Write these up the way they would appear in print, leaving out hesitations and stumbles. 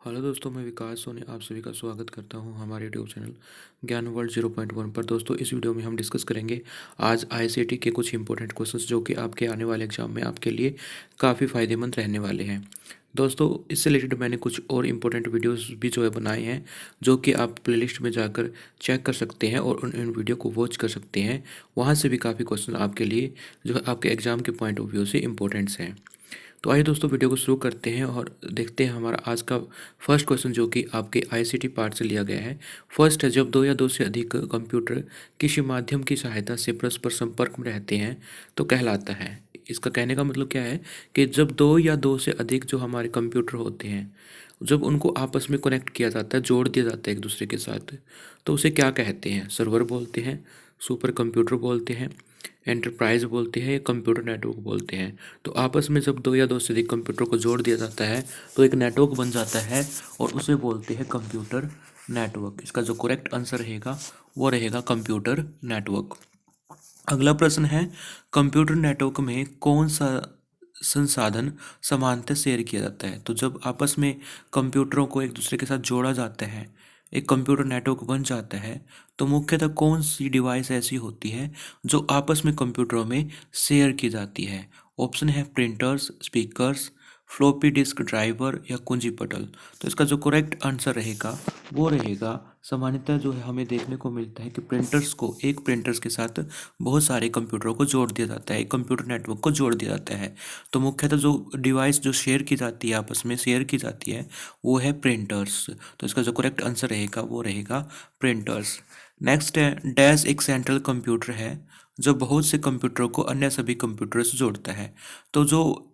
Hello दोस्तों, मैं विकास सोनी आप सभी का स्वागत करता हूं हमारे यूट्यूब चैनल ज्ञान वर्ल्ड 0.1 पर। दोस्तों, इस वीडियो में हम डिस्कस करेंगे आज आईसीटी के कुछ इंपॉर्टेंट क्वेश्चंस जो कि आपके आने वाले एग्जाम में आपके लिए काफ़ी फ़ायदेमंद रहने वाले हैं। दोस्तों, इससे रिलेटेड मैंने कुछ और इम्पोर्टेंट वीडियोस भी जो है बनाए हैं, जो कि आप प्लेलिस्ट में जाकर चेक कर सकते हैं और उन वीडियो को वॉच कर सकते हैं। वहाँ से भी काफ़ी क्वेश्चन आपके लिए जो है आपके एग्जाम के पॉइंट ऑफ व्यू से इम्पोर्टेंट्स हैं। तो आइए दोस्तों, वीडियो को शुरू करते हैं और देखते हैं हमारा आज का फर्स्ट क्वेश्चन, जो कि आपके आईसीटी पार्ट से लिया गया है। फर्स्ट है, जब दो या दो से अधिक कंप्यूटर किसी माध्यम की सहायता से परस्पर संपर्क में रहते हैं तो कहलाता है। इसका कहने का मतलब क्या है कि जब दो या दो से अधिक जो हमारे कंप्यूटर होते हैं, जब उनको आपस में कनेक्ट किया जाता है, जोड़ दिया जाता है एक दूसरे के साथ, तो उसे क्या कहते हैं? सर्वर बोलते हैं, सुपर कंप्यूटर बोलते हैं, एंटरप्राइज बोलते हैं या कंप्यूटर नेटवर्क बोलते हैं। तो आपस में जब दो या दो से अधिक कंप्यूटर को जोड़ दिया जाता है तो एक नेटवर्क बन जाता है और उसे बोलते हैं कंप्यूटर नेटवर्क। इसका जो करेक्ट आंसर रहेगा वो रहेगा कंप्यूटर नेटवर्क। अगला प्रश्न है, कंप्यूटर नेटवर्क में कौन सा संसाधन समानता शेयर किया जाता है? तो जब आपस में कंप्यूटरों को एक दूसरे के साथ जोड़ा जाता है, एक कंप्यूटर नेटवर्क बन जाता है, तो मुख्यतः कौन सी डिवाइस ऐसी होती है जो आपस में कंप्यूटरों में शेयर की जाती है? ऑप्शन है printers, speakers, floppy disk driver या कुंजी पटल। तो इसका जो करेक्ट आंसर रहेगा वो रहेगा, सामान्यतः जो है हमें देखने को मिलता है कि प्रिंटर्स को, एक प्रिंटर्स के साथ बहुत सारे कंप्यूटरों को जोड़ दिया जाता है, एक कंप्यूटर नेटवर्क को जोड़ दिया जाता है। तो मुख्यतः जो डिवाइस जो शेयर की जाती है, आपस में शेयर की जाती है, वो है प्रिंटर्स। तो इसका जो करेक्ट आंसर रहेगा वो रहेगा प्रिंटर्स। नेक्स्ट है, डैश एक सेंट्रल कंप्यूटर है जो बहुत से कंप्यूटरों को अन्य सभी कंप्यूटर से जोड़ता है। तो जो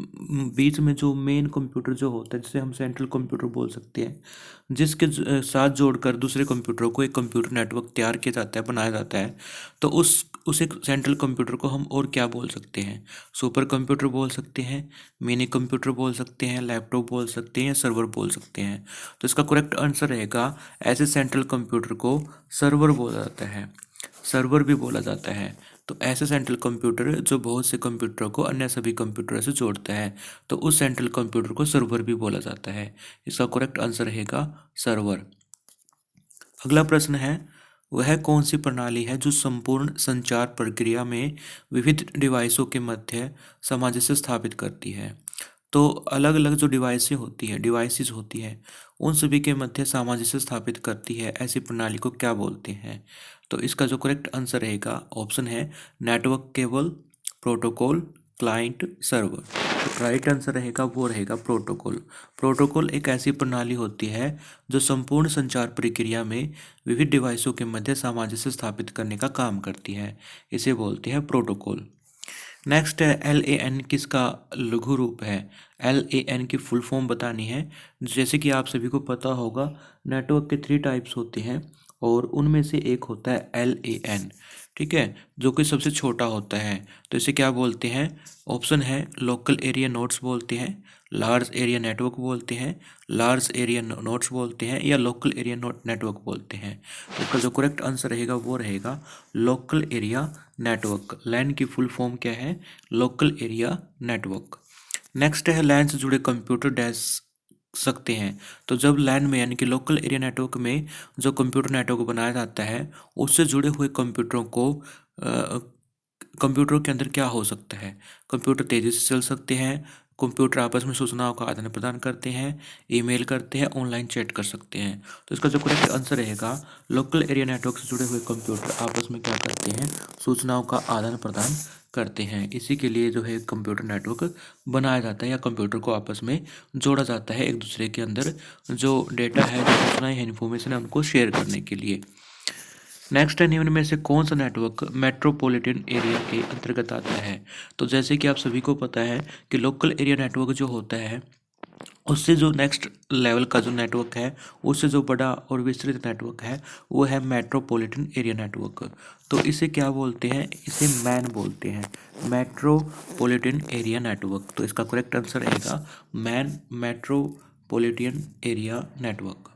बीच में जो मेन कंप्यूटर जो होता है, जिसे हम सेंट्रल कंप्यूटर बोल सकते हैं, जिसके साथ जोड़कर दूसरे कंप्यूटरों को एक कंप्यूटर नेटवर्क तैयार किया जाता है, बनाया जाता है, तो उस एक सेंट्रल कंप्यूटर को हम और क्या बोल सकते हैं? सुपर कंप्यूटर बोल सकते हैं, मिनी कंप्यूटर बोल सकते हैं, लैपटॉप बोल सकते हैं या सर्वर बोल सकते हैं। तो इसका करेक्ट आंसर रहेगा, ऐसे सेंट्रल कंप्यूटर को सर्वर बोला जाता है, सर्वर भी बोला जाता है। तो ऐसे सेंट्रल कंप्यूटर जो बहुत से कंप्यूटरों को अन्य सभी कंप्यूटर से जोड़ता है, तो उस सेंट्रल कंप्यूटर को सर्वर भी बोला जाता है। इसका करेक्ट आंसर रहेगा सर्वर। अगला प्रश्न है, वह कौन सी प्रणाली है जो संपूर्ण संचार प्रक्रिया में विविध डिवाइसों के मध्य सामंजस्य स्थापित करती है? तो अलग अलग जो डिवाइसेस होती है, उन सभी के मध्य सामंजस्य स्थापित करती है, ऐसी प्रणाली को क्या बोलते हैं? तो इसका जो करेक्ट आंसर रहेगा, ऑप्शन है network cable, protocol, client, server. तो राइट आंसर रहेगा वो रहेगा प्रोटोकॉल। प्रोटोकॉल एक ऐसी प्रणाली होती है जो संपूर्ण संचार प्रक्रिया में विविध डिवाइसों के मध्य सामंजस्य स्थापित करने का काम करती है, इसे बोलते हैं प्रोटोकॉल। नेक्स्ट है, LAN किसका लघु रूप है? LAN की फुल फॉर्म बतानी है। जैसे कि आप सभी को पता होगा, नेटवर्क के 3 टाइप्स होते हैं और उनमें से एक होता है LAN, ठीक है, जो कि सबसे छोटा होता है। तो इसे क्या बोलते हैं? ऑप्शन है लोकल एरिया नोड्स बोलते हैं, लार्ज एरिया नेटवर्क बोलते हैं, लार्ज एरिया नोड्स बोलते हैं या लोकल एरिया नेटवर्क बोलते हैं। तो इसका जो करेक्ट आंसर रहेगा वो रहेगा लोकल एरिया नेटवर्क। लैन की फुल फॉर्म क्या है? Local area network. नेक्स्ट है, लैन से जुड़े कंप्यूटर डैश सकते हैं। तो जब लैन में यानी कि लोकल एरिया नेटवर्क में जो कंप्यूटर नेटवर्क बनाया जाता है, उससे जुड़े हुए कंप्यूटरों को कंप्यूटर के अंदर क्या हो सकता है? कंप्यूटर तेज़ी से चल सकते हैं, कंप्यूटर आपस में सूचनाओं का आदान प्रदान करते हैं, ईमेल करते हैं, ऑनलाइन चैट कर सकते हैं। तो इसका जो करेक्ट आंसर रहेगा, लोकल एरिया नेटवर्क से जुड़े हुए कंप्यूटर आपस में क्या करते हैं? सूचनाओं का आदान प्रदान करते हैं। इसी के लिए जो है कंप्यूटर नेटवर्क बनाया जाता है या कंप्यूटर को आपस में जोड़ा जाता है, एक दूसरे के अंदर जो डेटा है, जो सूचनाएं हैं, इन्फॉर्मेशन है, उनको शेयर करने के लिए। नेक्स्ट है, निम्न में से कौन सा नेटवर्क मेट्रोपॉलिटन एरिया के अंतर्गत आता है? तो जैसे कि आप सभी को पता है कि लोकल एरिया नेटवर्क जो होता है, उससे जो नेक्स्ट लेवल का जो नेटवर्क है, उससे जो बड़ा और विस्तृत नेटवर्क है, वो है मेट्रोपॉलिटन एरिया नेटवर्क। तो इसे क्या बोलते हैं? इसे मैन बोलते हैं, मेट्रोपॉलिटन एरिया नेटवर्क। तो इसका करेक्ट आंसर रहेगा man, metropolitan area network.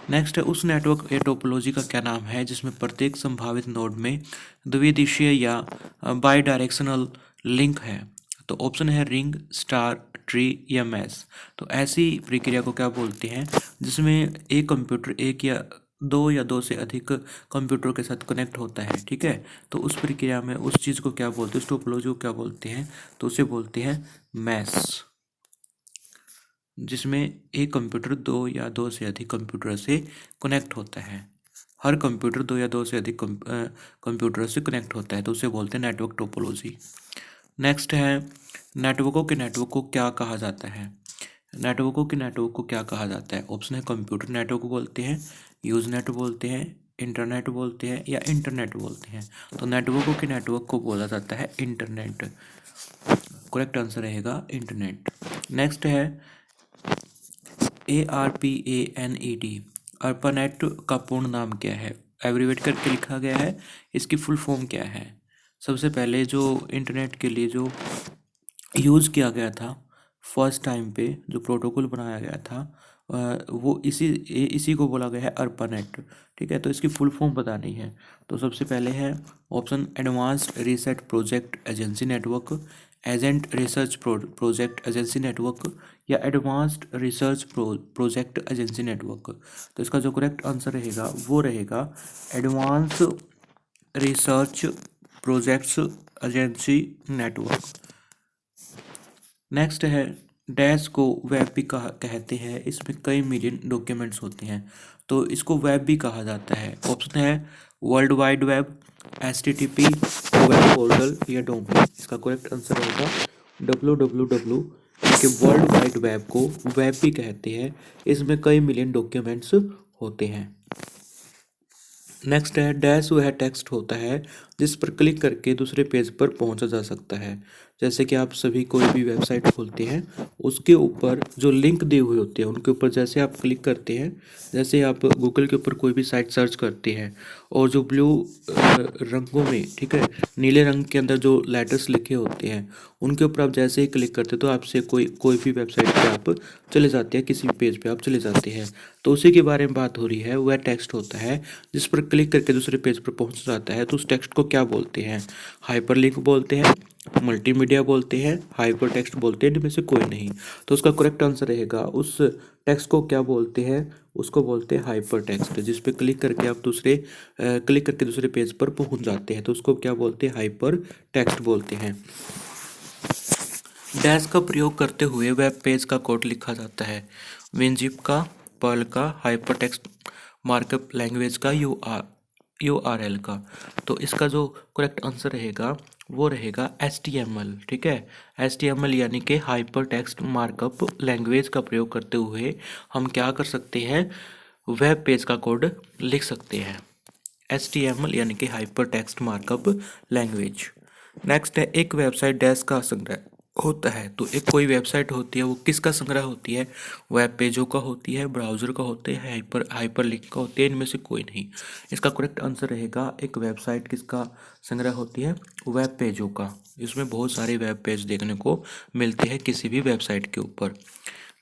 Next है, उस नेटवर्क या टोपोलॉजी का क्या नाम है जिसमें प्रत्येक संभावित नोड में द्विदिशीय या बाई डायरेक्शनल लिंक है? तो ऑप्शन है रिंग, स्टार, ट्री या मैश। तो ऐसी प्रक्रिया को क्या बोलते हैं जिसमें एक कंप्यूटर एक या दो से अधिक कंप्यूटर के साथ कनेक्ट होता है, ठीक है। तो उस प्रक्रिया में उस चीज़ को क्या बोलते हैं, उस टोपोलॉजी को क्या बोलते हैं, तो उसे बोलते हैं मैश। जिसमें एक कंप्यूटर दो या दो से अधिक कंप्यूटर से कनेक्ट होता है। हर कंप्यूटर दो या दो से अधिक कंप्यूटर से कनेक्ट होता है, तो उसे बोलते हैं नेटवर्क टोपोलॉजी। नेक्स्ट है नेटवर्क को क्या कहा जाता है। नेटवर्क को क्या कहा जाता है। ऑप्शन है कंप्यूटर नेटवर्क बोलते हैं, यूज नेट बोलते हैं, इंटरनेट बोलते हैं या इंटरनेट बोलते हैं। तो नेटवर्क को बोला जाता है इंटरनेट। करेक्ट आंसर रहेगा इंटरनेट। नेक्स्ट है ARPANET। ARPANET का पूर्ण नाम क्या है, एब्रीवेट करके लिखा गया है। इसकी फुल फॉर्म क्या है। सबसे पहले जो इंटरनेट के लिए जो यूज़ किया गया था फर्स्ट टाइम पे, जो प्रोटोकॉल बनाया गया था वो इसी को बोला गया है ARPANET, ठीक है। तो इसकी फुल फॉर्म बतानी है। तो सबसे पहले है option advanced research project agency network, agent research project agency network या advanced research project agency network. तो इसका जो करेक्ट आंसर रहेगा वो रहेगा advance research projects agency network. Next है डैश को वेब भी कहते हैं। इसमें कई मिलियन डॉक्यूमेंट्स होते हैं, तो इसको वेब भी कहा जाता है। ऑप्शन है world wide web, HTTP, web portal या डोमेन। इसका करेक्ट आंसर होगा www, के वर्ल्ड वाइड वेब को वेब भी कहते हैं। इसमें कई मिलियन डॉक्यूमेंट्स होते हैं। नेक्स्ट है डैश वह टेक्स्ट होता है जिस पर क्लिक करके दूसरे पेज पर पहुंचा जा सकता है। जैसे कि आप सभी कोई भी वेबसाइट खोलते हैं, उसके ऊपर जो लिंक दिए हुए होते हैं उनके ऊपर जैसे आप क्लिक करते हैं, जैसे आप गूगल के ऊपर कोई भी साइट सर्च करते हैं और जो ब्लू रंगों में, ठीक है, नीले रंग के अंदर जो लेटर्स लिखे होते हैं उनके ऊपर आप जैसे ही क्लिक करते हैं तो आपसे कोई भी वेबसाइट पे आप चले जाते हैं, किसी भी पेज पे आप चले जाते हैं। तो उसी के बारे में बात हो रही है। वह टेक्स्ट होता है जिस पर क्लिक करके दूसरे पेज पर पहुंच जाता है, तो उस टेक्स्ट को क्या बोलते हैं। हाइपरलिंक बोलते हैं, मल्टीमीडिया बोलते हैं, हाइपर टेक्स्ट बोलते हैं, इनमें से कोई नहीं। तो उसका करेक्ट आंसर रहेगा उस टेक्स्ट को क्या बोलते हैं, उसको बोलते हैं हाइपर टेक्स्ट। जिस पे क्लिक करके आप क्लिक करके दूसरे पेज पर पहुंच जाते हैं, तो उसको क्या बोलते हैं, हाइपर टेक्स्ट बोलते हैं। डैश का प्रयोग करते हुए वेब पेज का कोड लिखा जाता है। विनजिप का, पर्ल का, हाइपर टेक्स्ट मार्कअप लैंग्वेज का, URL का। तो इसका जो करेक्ट आंसर रहेगा वो रहेगा HTML, ठीक है। HTML यानी कि हाइपर टेक्स्ट मार्कअप लैंग्वेज का प्रयोग करते हुए हम क्या कर सकते हैं, वेब पेज का कोड लिख सकते हैं। HTML यानी कि hyper text markup language. Next है एक वेबसाइट डैश का संग्रह होता है। तो एक कोई वेबसाइट होती है, वो किसका संग्रह होती है, वेब पेजों का होती है, ब्राउज़र का होते हैं, हाइपरलिंक का होते हैं, इनमें से कोई नहीं। इसका करेक्ट आंसर रहेगा एक वेबसाइट किसका संग्रह होती है, वेब पेजों का। इसमें बहुत सारे वेब पेज देखने को मिलते हैं किसी भी वेबसाइट के ऊपर।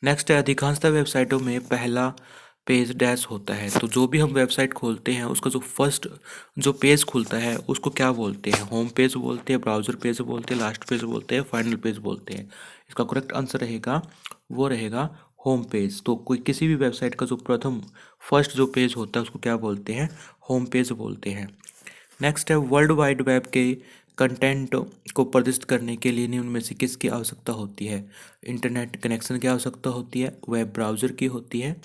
नेक्स्ट है अधिकांशतः वेबसाइटों में पहला पेज डैश होता है। तो जो भी हम वेबसाइट खोलते हैं उसका जो फर्स्ट जो पेज खुलता है उसको क्या बोलते हैं, होम पेज बोलते हैं, ब्राउज़र पेज बोलते हैं, लास्ट पेज बोलते हैं, फाइनल पेज बोलते हैं। इसका करेक्ट आंसर रहेगा वो रहेगा होम पेज। तो कोई किसी भी वेबसाइट का जो प्रथम फर्स्ट जो पेज होता है उसको क्या बोलते हैं, होम पेज बोलते हैं। नेक्स्ट है वर्ल्ड वाइड वेब के कंटेंट को प्रदर्शित करने के लिए निम्न में से किसकी आवश्यकता होती है। इंटरनेट कनेक्शन की आवश्यकता होती है, वेब ब्राउज़र की होती है,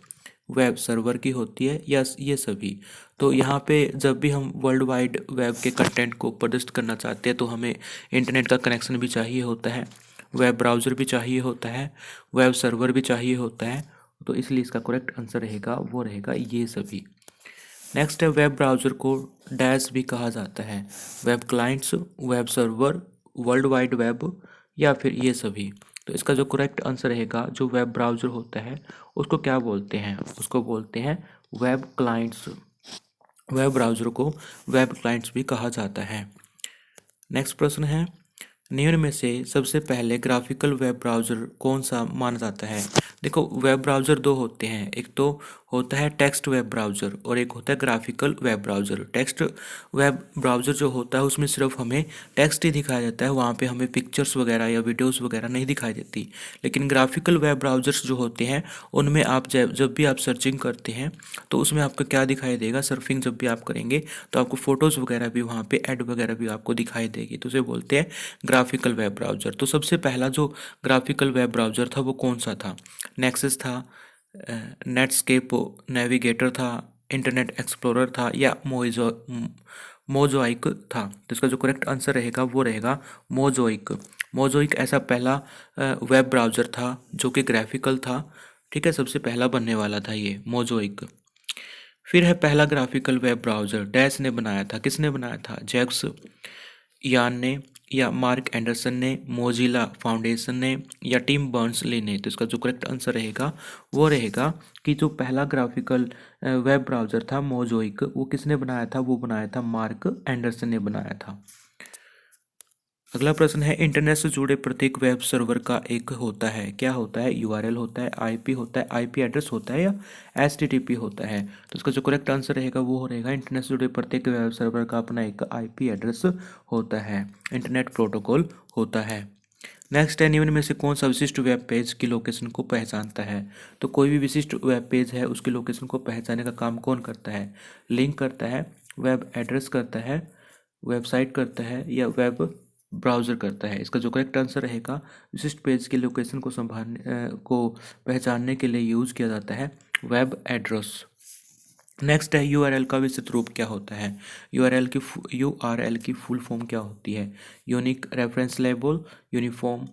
वेब सर्वर की होती है, या ये सभी। तो यहाँ पे जब भी हम वर्ल्ड वाइड वेब के कंटेंट को प्रदर्शित करना चाहते हैं तो हमें इंटरनेट का कनेक्शन भी चाहिए होता है, वेब ब्राउज़र भी चाहिए होता है, वेब सर्वर भी चाहिए होता है। तो इसलिए इसका करेक्ट आंसर रहेगा वो रहेगा ये सभी। नेक्स्ट है वेब ब्राउज़र को डैश भी कहा जाता है, web clients, web server, world wide web या फिर ये सभी। तो इसका जो करेक्ट आंसर रहेगा जो वेब ब्राउज़र होता है उसको क्या बोलते हैं, उसको बोलते हैं वेब क्लाइंट्स। वेब ब्राउज़र को वेब क्लाइंट्स भी कहा जाता है। नेक्स्ट प्रश्न है निम्न में से सबसे पहले ग्राफिकल वेब ब्राउज़र कौन सा माना जाता है? देखो, वेब ब्राउज़र दो होते हैं, एक तो होता है टेक्स्ट वेब ब्राउज़र और एक होता है graphical web browser. Text web browser जो होता है उसमें सिर्फ हमें टेक्स्ट ही दिखाया जाता है, वहाँ पे हमें पिक्चर्स वगैरह या वीडियोस वगैरह नहीं दिखाई देती। लेकिन ग्राफिकल वेब ब्राउज़र्स जो होते हैं उनमें आप जब भी आप सर्चिंग करते हैं तो उसमें आपको क्या दिखाई देगा, सर्फिंग जब भी आप करेंगे तो आपको फ़ोटोज़ वगैरह भी वहाँ पे ऐड वगैरह भी आपको दिखाई देगी, तो उसे बोलते हैं ग्राफिकल वेब ब्राउज़र। तो सबसे पहला जो ग्राफिकल वेब ब्राउज़र था वो कौन सा था? नेक्सस था, नेटस्केप नेविगेटर था, इंटरनेट एक्सप्लोरर था या मोज़ोइक था? तो इसका जो करेक्ट आंसर रहेगा वो रहेगा मोज़ोइक। मोज़ोइक ऐसा पहला वेब ब्राउज़र था जो कि ग्राफिकल था, ठीक है, सबसे पहला बनने वाला था ये मोज़ोइक। फिर है पहला ग्राफिकल वेब ब्राउज़र डैश ने बनाया था, किसने बनाया था? जैक्स यान ने या मार्क एंडरसन ने, मोजिला फाउंडेशन ने या टिम बर्न्स-ली ने? तो इसका जो करेक्ट आंसर रहेगा वो रहेगा कि जो पहला ग्राफिकल वेब ब्राउज़र था मोज़ोइक, वो किसने बनाया था? वो बनाया था मार्क एंडरसन ने बनाया था। अगला प्रश्न है, इंटरनेट से जुड़े प्रत्येक वेब सर्वर का एक होता है, क्या होता है? यूआरएल होता है, आईपी होता है, आईपी एड्रेस होता है या एचटीटीपी होता है? तो इसका जो करेक्ट आंसर रहेगा वो रहेगा इंटरनेट से जुड़े प्रत्येक वेब सर्वर का अपना एक आईपी एड्रेस होता है, इंटरनेट प्रोटोकॉल होता है। नेक्स्ट है, निम्न में से कौन सा विशिष्ट वेब पेज की लोकेशन को पहचानता है? तो कोई भी विशिष्ट वेब पेज है उसकी लोकेशन को पहचानने का काम कौन करता है? लिंक करता है, वेब एड्रेस करता है, वेबसाइट करता है या वेब ब्राउज़र करता है? इसका जो करेक्ट आंसर रहेगा, विशिष्ट पेज की लोकेशन को को पहचानने के लिए यूज़ किया जाता है वेब एड्रेस। नेक्स्ट है, यूआरएल का विस्तृत रूप क्या होता है? यूआरएल की फुल फॉर्म क्या होती है? Unique reference label, uniform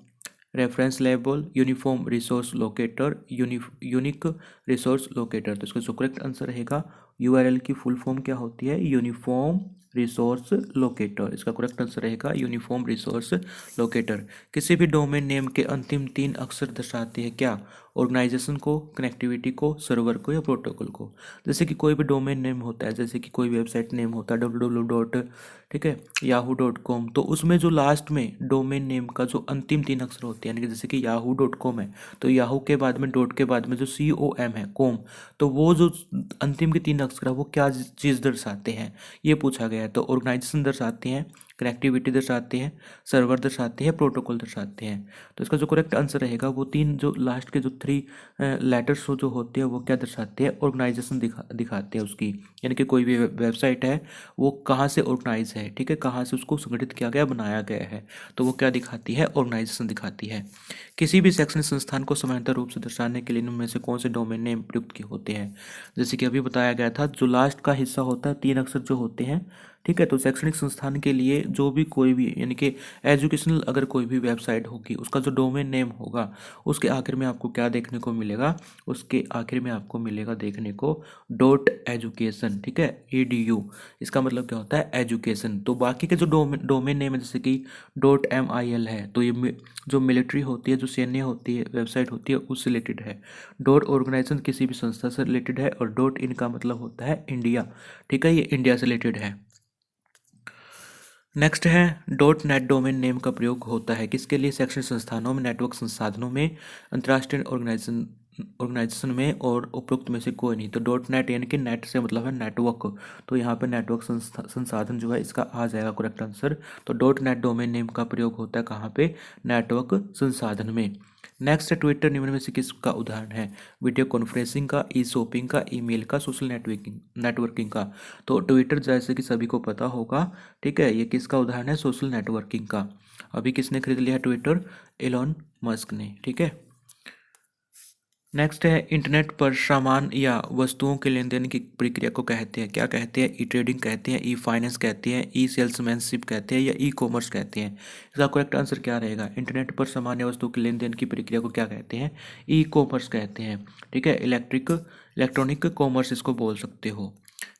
reference label, uniform resource locator, unique resource locator? तो इसका जो करेक्ट आंसर रहेगा, यूआरएल की फुल फॉर्म क्या होती है? Uniform resource locator. इसका करेक्ट आंसर रहेगा यूनिफॉर्म रिसोर्स लोकेटर। किसी भी डोमेन नेम के अंतिम तीन अक्षर दर्शाते हैं क्या? ऑर्गेनाइजेशन को, कनेक्टिविटी को, सर्वर को या प्रोटोकॉल को? जैसे कि कोई भी डोमेन नेम होता है, जैसे कि कोई वेबसाइट नेम होता है www. ठीक है, yahoo.com, तो उसमें जो लास्ट में डोमेन नेम का जो अंतिम तीन अक्षर होते हैं, यानी कि जैसे कि yahoo.com है तो याहू के बाद में डॉट के बाद में जो COM है, कॉम, तो वो जो अंतिम के तीन अक्षर है वो क्या चीज़ दर्शाते हैं, ये पूछा गया है। तो ऑर्गेनाइजेशन दर्शाते हैं, कनेक्टिविटी दर्शाते हैं, सर्वर दर्शाते हैं, प्रोटोकॉल दर्शाते हैं। तो इसका जो करेक्ट आंसर रहेगा वो तीन जो लास्ट के जो थ्री लेटर्स जो होते हैं वो क्या दर्शाते हैं? ऑर्गेनाइजेशन दिखाते हैं उसकी, यानी कि कोई भी वेबसाइट है वो कहाँ से ऑर्गेनाइज है, ठीक है, कहाँ से उसको संगठित किया गया, बनाया गया है, तो वो क्या दिखाती है? ऑर्गेनाइजेशन दिखाती है। किसी भी शैक्षणिक संस्थान को समानांतर रूप से दर्शाने के लिए इनमें से कौन से डोमेन नेम प्रयुक्त किए होते हैं? जैसे कि अभी बताया गया था, जो लास्ट का हिस्सा होता है, तीन अक्षर जो होते हैं, ठीक है, तो शैक्षणिक संस्थान के लिए जो भी कोई भी, यानी कि एजुकेशनल अगर कोई भी वेबसाइट होगी उसका जो डोमेन नेम होगा उसके आखिर में आपको क्या देखने को मिलेगा? उसके आखिर में आपको मिलेगा देखने को डॉट एजुकेशन, ठीक है, EDU। इसका मतलब क्या होता है? एजुकेशन। तो बाकी के जो डोमेन नेम है जैसे कि .mil है, तो ये जो मिलिट्री होती है, जो सैन्य होती है, वेबसाइट होती है, उससे रिलेटेड है। डॉट ऑर्गेनाइजेशन किसी भी संस्था से रिलेटेड है और डॉट इन का मतलब होता है इंडिया, ठीक है, ये इंडिया से रिलेटेड है। नेक्स्ट है, डॉट नेट डोमेन नेम का प्रयोग होता है किसके लिए? शैक्षणिक संस्थानों में, नेटवर्क संसाधनों में, अंतर्राष्ट्रीय ऑर्गेनाइजेशन में और उपरोक्त में से कोई नहीं। तो डॉट नेट यानी कि नेट से मतलब है नेटवर्क, तो यहाँ पे नेटवर्क संसाधन जो है इसका आ जाएगा करेक्ट आंसर। तो डॉट नेट डोमेन नेम का प्रयोग होता है कहाँ पे? नेटवर्क संसाधन में। नेक्स्ट है, ट्विटर निम्न में से किसका उदाहरण है? वीडियो कॉन्फ्रेंसिंग का, ई शॉपिंग का, ईमेल का, सोशल नेटवर्किंग का? तो ट्विटर जैसे कि सभी को पता होगा, ठीक है, ये किसका उदाहरण है? सोशल नेटवर्किंग का। अभी किसने खरीद लिया ट्विटर? एलोन मस्क ने, ठीक है। नेक्स्ट है, इंटरनेट पर सामान या वस्तुओं के लेन देन की प्रक्रिया को कहते हैं, क्या कहते हैं? ई ट्रेडिंग कहते हैं, ई फाइनेंस कहते हैं, ई सेल्समैनशिप कहते हैं या ई कॉमर्स कहते हैं? इसका करेक्ट आंसर क्या रहेगा? इंटरनेट पर सामान या वस्तुओं के लेन देन की प्रक्रिया को क्या कहते हैं? ई कॉमर्स कहते हैं, ठीक है, इलेक्ट्रॉनिक कॉमर्स इसको बोल सकते हो।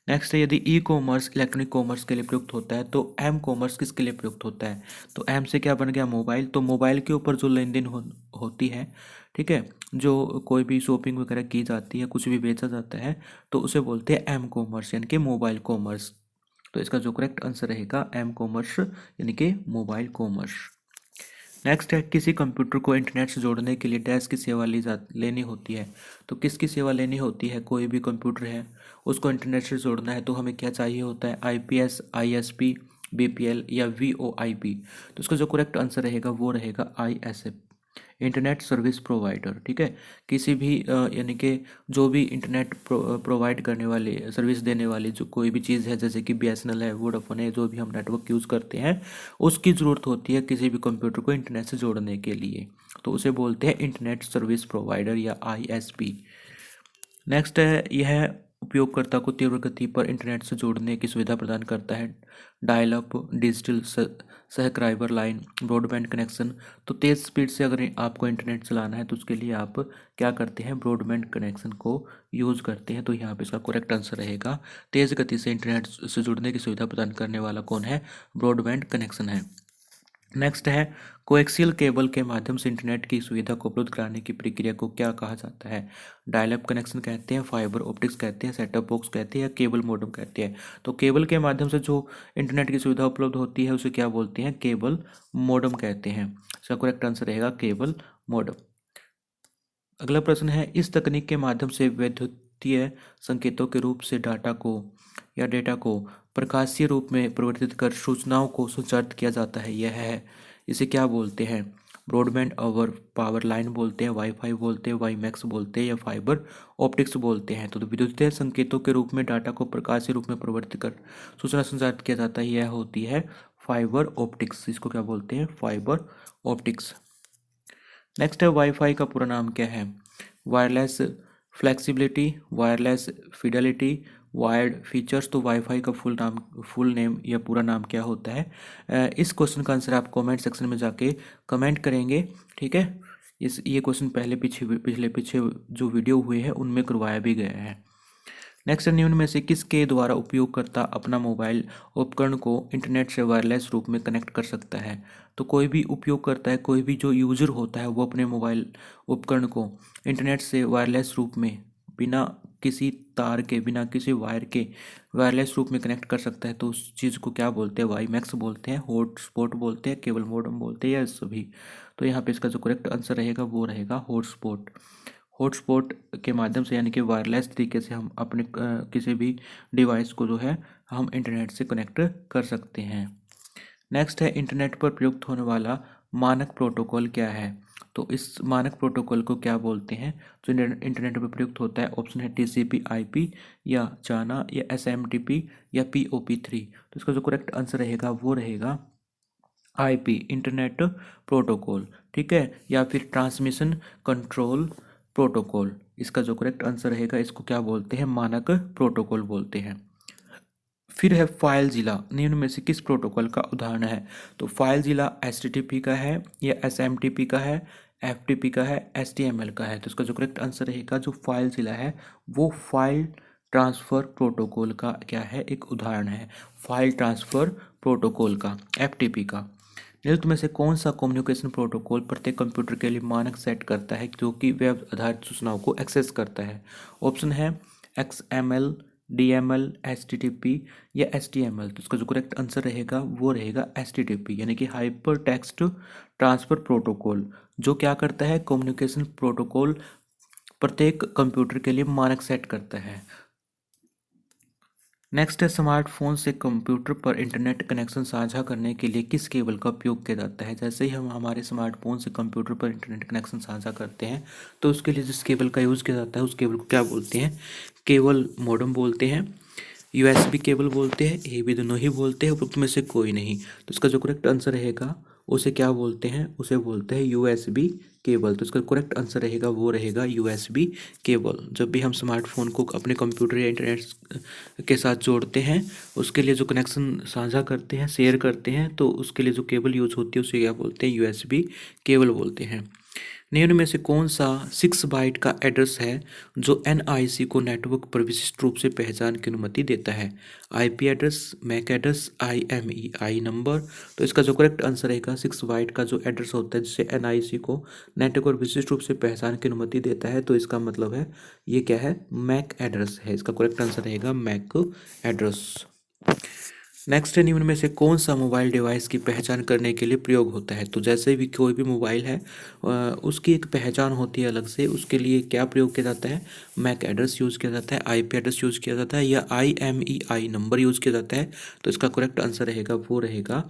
नेक्स्ट है, यदि ई कॉमर्स इलेक्ट्रॉनिक कॉमर्स के लिए प्रयुक्त होता है तो एम कॉमर्स किसके लिए प्रयुक्त होता है? तो एम से क्या बन गया? मोबाइल। तो मोबाइल के ऊपर जो लेन देन होती है, ठीक है, जो कोई भी शॉपिंग वगैरह की जाती है, कुछ भी बेचा जाता है, तो उसे बोलते हैं एम कॉमर्स यानी कि मोबाइल कॉमर्स। तो इसका जो करेक्ट आंसर रहेगा एम कॉमर्स यानी कि मोबाइल कॉमर्स। नेक्स्ट है, किसी कंप्यूटर को इंटरनेट से जोड़ने के लिए डैश की सेवा लेनी होती है। तो किसकी सेवा लेनी होती है? कोई भी कंप्यूटर है उसको इंटरनेट से जोड़ना है तो हमें क्या चाहिए होता है? आईपीएस, आईएसपी, बीपीएल या वीओआईपी। तो इसका जो करेक्ट आंसर रहेगा वो रहेगा आईएसएफ, इंटरनेट सर्विस प्रोवाइडर। ठीक है, किसी भी यानी कि जो भी इंटरनेट प्रोवाइड करने वाली, सर्विस देने वाली जो कोई भी चीज़ है, जैसे कि बीएसएनएल है, वोडाफोन है, जो भी हम नेटवर्क यूज़ करते हैं उसकी ज़रूरत होती है किसी भी कंप्यूटर को इंटरनेट से जोड़ने के लिए, तो उसे बोलते हैं इंटरनेट सर्विस प्रोवाइडर या आईएसपी। नेक्स्ट है, यह उपयोगकर्ता को तीव्र गति पर इंटरनेट से जोड़ने की सुविधा प्रदान करता है। Dial up, digital subscriber line, broadband connection. तो तेज़ स्पीड से अगर आपको इंटरनेट चलाना है तो उसके लिए आप क्या करते हैं? ब्रॉडबैंड कनेक्शन को यूज़ करते हैं। तो यहाँ पे इसका करेक्ट आंसर रहेगा, तेज़ गति से इंटरनेट से जुड़ने की सुविधा प्रदान करने वाला कौन है? ब्रॉडबैंड कनेक्शन है। नेक्स्ट है, कोएक्सियल केबल के माध्यम से इंटरनेट की सुविधा को उपलब्ध कराने की प्रक्रिया को क्या कहा जाता है? डायल अप कनेक्शन कहते हैं, फाइबर ऑप्टिक्स कहते हैं, सेटअप बॉक्स कहते हैं या केबल मॉडेम कहते हैं। तो केबल के माध्यम से जो इंटरनेट की सुविधा उपलब्ध होती है उसे क्या बोलते हैं? केबल मॉडेम कहते हैं। इसका करेक्ट आंसर रहेगा केबल मॉडेम। अगला प्रश्न है, इस तकनीक के माध्यम से वैद्युतीय संकेतों के रूप से डाटा को या डेटा को प्रकाशीय रूप में परिवर्तित कर सूचनाओं को संचारित किया जाता है। यह है, इसे क्या बोलते हैं? ब्रॉडबैंड ओवर पावर लाइन बोलते हैं, वाईफाई बोलते हैं, वाईमैक्स बोलते हैं या फाइबर ऑप्टिक्स बोलते हैं। तो विद्युतीय संकेतों के रूप में डाटा को प्रकाशीय रूप में परिवर्तित कर सूचना संचारित किया जाता है, यह होती है फाइबर ऑप्टिक्स। इसको क्या बोलते हैं? Fibre optics. नेक्स्ट है, वाईफाई का पूरा नाम क्या है? Wireless flexibility, wireless Fidelity, wired features. तो वाईफाई का फुल नेम या पूरा नाम क्या होता है? इस क्वेश्चन का आंसर आप कमेंट सेक्शन में जाके कमेंट करेंगे। ठीक है, ये क्वेश्चन पिछले पीछे जो वीडियो हुए हैं उनमें करवाया भी गया है। नेक्स्ट, निम्न में से किसके द्वारा उपयोगकर्ता अपना मोबाइल उपकरण को इंटरनेट से वायरलेस रूप में कनेक्ट कर सकता है? तो कोई भी उपयोग करता है, कोई भी जो यूजर होता है वो अपने मोबाइल उपकरण को इंटरनेट से वायरलेस रूप में, बिना किसी तार के, बिना किसी वायर के वायरलेस रूप में कनेक्ट कर सकता है। तो उस चीज़ को क्या बोलते हैं? वाईमैक्स बोलते हैं, हॉटस्पॉट बोलते हैं, केबल मॉडेम बोलते हैं या सभी। तो यहाँ पे इसका जो करेक्ट आंसर रहेगा वो रहेगा हॉटस्पॉट। हॉटस्पॉट के माध्यम से यानी कि वायरलेस तरीके से हम अपने किसी भी डिवाइस को जो है हम इंटरनेट से कनेक्ट कर सकते हैं। नेक्स्ट है, इंटरनेट पर प्रयुक्त होने वाला मानक प्रोटोकॉल क्या है? तो इस मानक प्रोटोकॉल को क्या बोलते हैं जो इंटरनेट पर प्रयुक्त होता है? ऑप्शन है टीसीपी आईपी या जाना या एसएमटीपी या पीओपी3। तो इसका जो करेक्ट आंसर रहेगा वो रहेगा आईपी, इंटरनेट प्रोटोकॉल। ठीक है, या फिर ट्रांसमिशन कंट्रोल प्रोटोकॉल। इसका जो करेक्ट आंसर रहेगा, इसको क्या बोलते हैं? मानक प्रोटोकॉल बोलते हैं। फिर है फाइल जिला, निम्न में से किस प्रोटोकॉल का उदाहरण है? तो फाइल जिला एचटीटीपी का है या एसएमटीपी का है, एफटीपी का है, एचटीएमएल का है? तो इसका जो करेक्ट आंसर रहेगा, जो फाइल जिला है वो फाइल ट्रांसफर प्रोटोकॉल का क्या है? एक उदाहरण है, फाइल ट्रांसफर प्रोटोकॉल का, एफटीपी का। निम्न में से कौन सा कम्युनिकेशन प्रोटोकॉल प्रत्येक कंप्यूटर के लिए मानक सेट करता है जो कि वेब आधारित सूचनाओं को एक्सेस करता है? ऑप्शन है XML, DML, HTTP या HTML। तो इसका जो करेक्ट आंसर रहेगा वो रहेगा HTTP, यानी कि हाइपर टेक्स्ट ट्रांसफर प्रोटोकॉल, जो क्या करता है? कम्युनिकेशन प्रोटोकॉल प्रत्येक कंप्यूटर के लिए मानक सेट करता है। नेक्स्ट है, स्मार्टफोन से कंप्यूटर पर इंटरनेट कनेक्शन साझा करने के लिए किस केबल का उपयोग किया जाता है? जैसे ही हम हमारे स्मार्टफोन से कंप्यूटर पर इंटरनेट कनेक्शन साझा करते हैं तो उसके लिए जिस केबल का यूज़ किया जाता है उस केबल को क्या बोलते हैं? केबल मॉडेम बोलते हैं, यूएसबी केबल बोलते हैं, ये भी दोनों ही बोलते हैं, उपरोक्त में से कोई नहीं। तो इसका जो करेक्ट आंसर रहेगा उसे क्या बोलते हैं? उसे बोलते हैं यूएसबी केबल। तो इसका करेक्ट आंसर रहेगा वो रहेगा यूएसबी केबल। जब भी हम स्मार्टफोन को अपने कंप्यूटर या इंटरनेट के साथ जोड़ते हैं, उसके लिए जो कनेक्शन साझा करते हैं, शेयर करते हैं, तो उसके लिए जो केबल यूज होती है उसे क्या बोलते हैं? यूएसबी केबल बोलते हैं। निम्न में से कौन सा 6 बाइट का एड्रेस है जो एनआईसी को नेटवर्क पर विशिष्ट रूप से पहचान की अनुमति देता है? IP address, MAC address, IMEI number. तो इसका जो करेक्ट आंसर रहेगा, 6 बाइट का जो एड्रेस होता है जिससे एनआईसी को नेटवर्क पर विशिष्ट रूप से पहचान की अनुमति देता है, तो इसका मतलब है ये क्या है? मैक एड्रेस है। इसका करेक्ट आंसर रहेगा मैक एड्रेस। नेक्स्ट है, निम्न में से कौन सा मोबाइल डिवाइस की पहचान करने के लिए प्रयोग होता है। तो जैसे भी कोई भी मोबाइल है उसकी एक पहचान होती है अलग से, उसके लिए क्या प्रयोग किया जाता है, मैक एड्रेस यूज़ किया जाता है, आईपी एड्रेस यूज़ किया जाता है, या IMEI नंबर यूज़ किया जाता है। तो इसका करेक्ट आंसर रहेगा वो रहेगा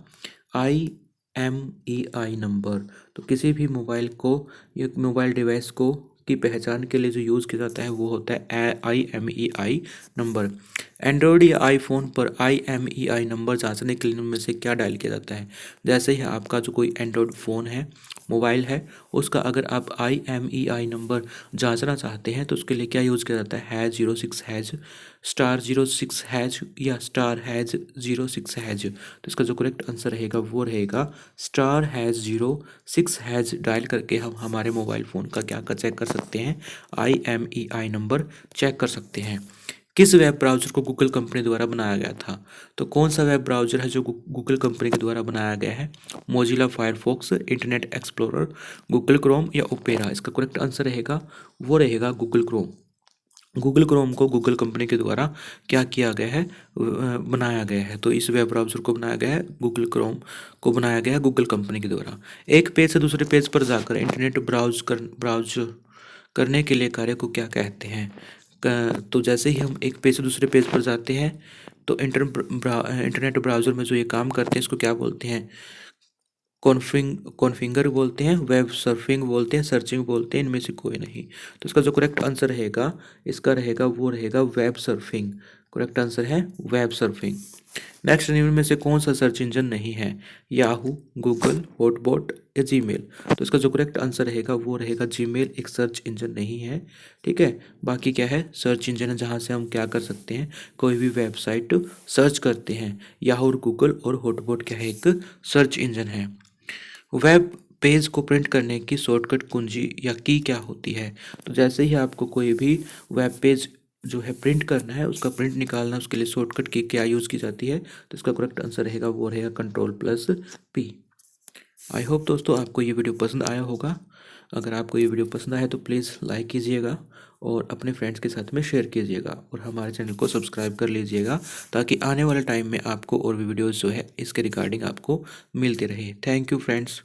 IMEI नंबर। तो किसी भी मोबाइल को या मोबाइल डिवाइस को की पहचान के लिए जो यूज़ किया जाता है वो होता है IMEI नंबर। एंड्रॉयड या आईफोन पर IMEI नंबर जांचने के लिए इनमें से क्या डायल किया जाता है। जैसे ही आपका जो कोई एंड्रॉयड फ़ोन है, मोबाइल है, उसका अगर आप IMEI नंबर जांचना चाहते हैं तो उसके लिए क्या यूज़ किया जाता है, #06# *06# या *#06#। तो इसका जो करेक्ट आंसर रहेगा वो रहेगा *#06# डायल करके हम हमारे मोबाइल फ़ोन का क्या कर चेक कर सकते हैं, IMEI नंबर चेक कर सकते हैं। किस वेब ब्राउज़र को गूगल कंपनी द्वारा बनाया गया था। तो कौन सा वेब ब्राउज़र है जो गूगल कंपनी के द्वारा बनाया गया है, Mozilla Firefox, internet explorer, Google Chrome या ओपेरा। इसका करेक्ट आंसर रहेगा वो रहेगा गूगल क्रोम। गूगल क्रोम को गूगल कंपनी के द्वारा क्या किया गया है, बनाया गया है। तो इस वेब ब्राउज़र को बनाया गया है, गूगल क्रोम को बनाया गया है गूगल कंपनी के द्वारा। एक पेज से दूसरे पेज पर जाकर इंटरनेट ब्राउज करने के लिए कार्य को क्या कहते हैं। तो जैसे ही हम एक पेज से दूसरे पेज पर जाते हैं तो इंटरनेट ब्राउज़र में जो ये काम करते हैं इसको क्या बोलते हैं, कॉन्फ़िगर बोलते हैं, वेब सर्फिंग बोलते हैं, सर्चिंग बोलते हैं, इनमें से कोई नहीं। तो इसका जो करेक्ट आंसर रहेगा, इसका रहेगा वो रहेगा वेब सर्फिंग। करेक्ट आंसर है वेब सर्फिंग। नेक्स्ट, निम्न में से कौन सा सर्च इंजन नहीं है, याहू, गूगल, हॉटबॉट या जीमेल। तो इसका जो करेक्ट आंसर रहेगा वो रहेगा जीमेल एक सर्च इंजन नहीं है। ठीक है, बाकी क्या है, सर्च इंजन है जहाँ से हम क्या कर सकते हैं, कोई भी वेबसाइट सर्च करते हैं। याहू और गूगल और हॉटबॉट क्या है, एक सर्च इंजन है। वेब पेज को प्रिंट करने की शॉर्टकट कुंजी या की क्या होती है। तो जैसे ही आपको कोई भी वेब पेज जो है प्रिंट करना है, उसका प्रिंट निकालना, उसके लिए शॉर्टकट की क्या यूज़ की जाती है। तो इसका करेक्ट आंसर रहेगा वो रहेगा Ctrl+P। आई होप दोस्तों आपको ये वीडियो पसंद आया होगा। अगर आपको ये वीडियो पसंद आया तो प्लीज़ लाइक कीजिएगा और अपने फ्रेंड्स के साथ में शेयर कीजिएगा और हमारे चैनल को सब्सक्राइब कर लीजिएगा, ताकि आने वाले टाइम में आपको और भी वीडियोस जो है इसके रिगार्डिंग आपको मिलते रहे। Thank you friends.